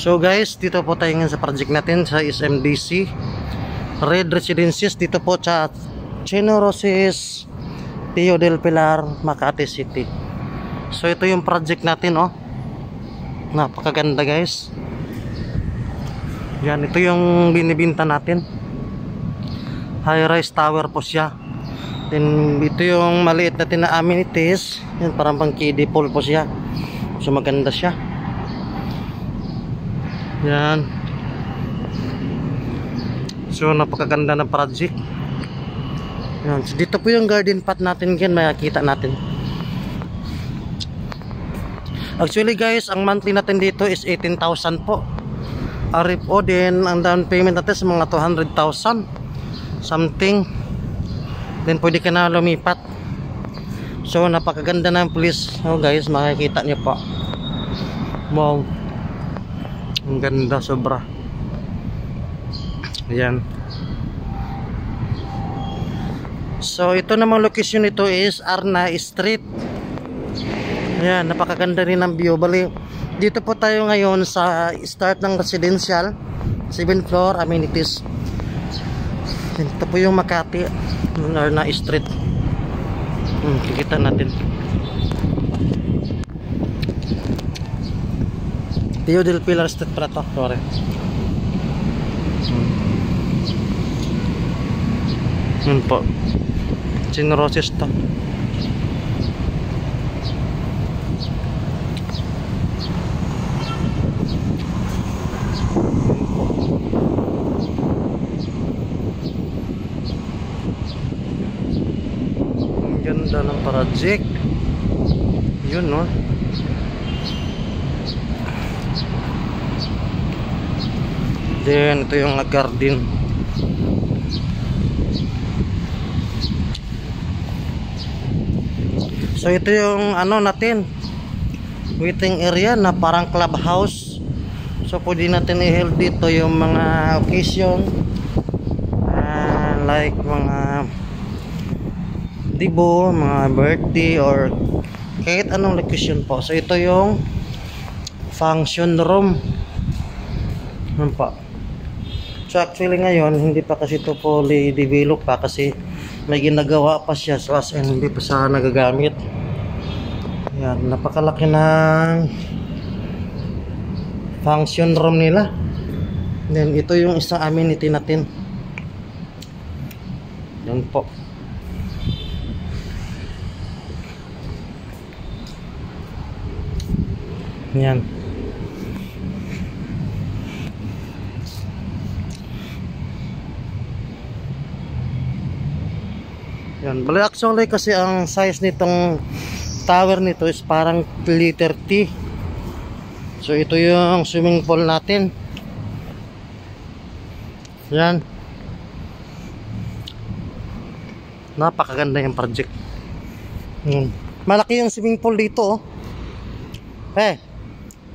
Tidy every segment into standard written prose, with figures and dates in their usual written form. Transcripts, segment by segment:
So guys, dito po tayo ngayon sa project natin sa SMDC Red Residences, dito po sa Chino Roces, Pio del Pilar, Makati City. So ito yung project natin, oh. Napakaganda guys. Yan, ito yung binibinta natin. High-rise tower po siya. Then ito yung maliit natin na amenities. Yan, parang pang kiddie pool po siya. So maganda siya. Yan. So napakaganda ng project. Yan. So, dito po yung garden path natin, yan makikita natin. Actually guys, ang monthly natin dito is 18,000 po. RFO din, ang down payment natin sa mga 200,000 something. Then pwede ka na lumipat. So napakaganda ng place. Oh guys, makikita niyo po. Wow. Ang ganda sobra. Ayan. So ito namang location nito is Arna Street. Ayan, napakaganda rin ng view. Bali, dito po tayo ngayon sa start ng residential 7th floor amenities. Ito po yung Makati Arna Street. Kikita natin Pio del Pilar Street para to. Sorry. Yun po, Chino Roces to. Ganda ng project. Yun, no? Then ito yung garden. So ito yung ano natin, waiting area na parang clubhouse. So pwede natin i-hold dito yung mga occasion, like mga dibo, mga birthday or kahit anong location po. So ito yung function room. Ano pa? So actually ngayon hindi pa kasi ito fully develop pa kasi may ginagawa pa siya. So as in hindi pa siya nagagamit. Yan, napakalaki ng function room nila. Then ito yung isang amenity natin. Yan po. Yan. Yan. Bali actually kasi ang size nitong tower nito is parang liter T. So ito yung swimming pool natin. Yan. Napakaganda yung project. Malaki yung swimming pool dito, oh.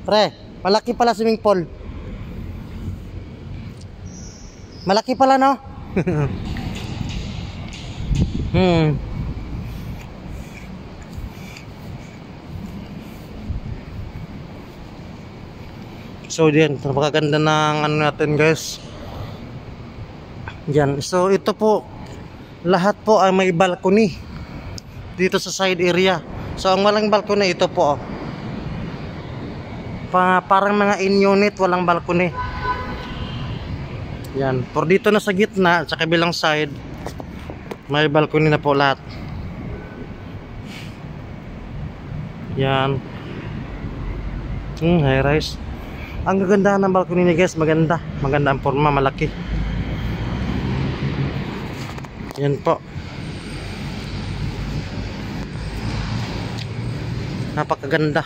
Pre, malaki pala swimming pool. Malaki pala, no? So diyan, napakaganda ng ano natin guys. Yan. So ito po, lahat po ay may balcony dito sa side area. So ang walang balcony ito po, oh. Parang mga in-unit, walang balcony. Yan. Por dito na sa gitna, sa kabilang side, may balcony na po lahat. Yan. High rise. Ang gaganda ng balcony niya guys, maganda. Maganda ang forma, malaki. Yan po. Napakaganda.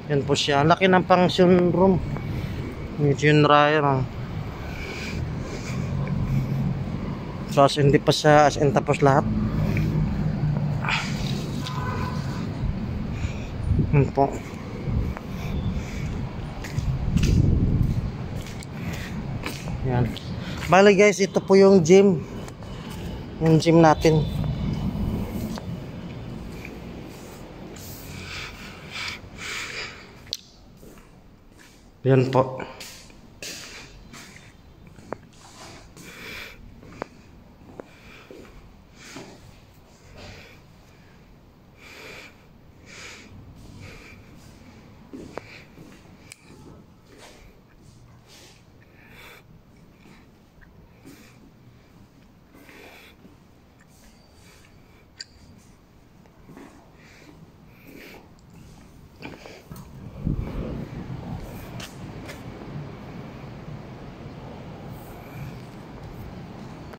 Yan po siya. Laki ng function room. Yung raya. So as hindi pa siya as in tapos lahat. Yan po. Yan. Bali guys, ito po yung gym. Yung gym natin. Yan po.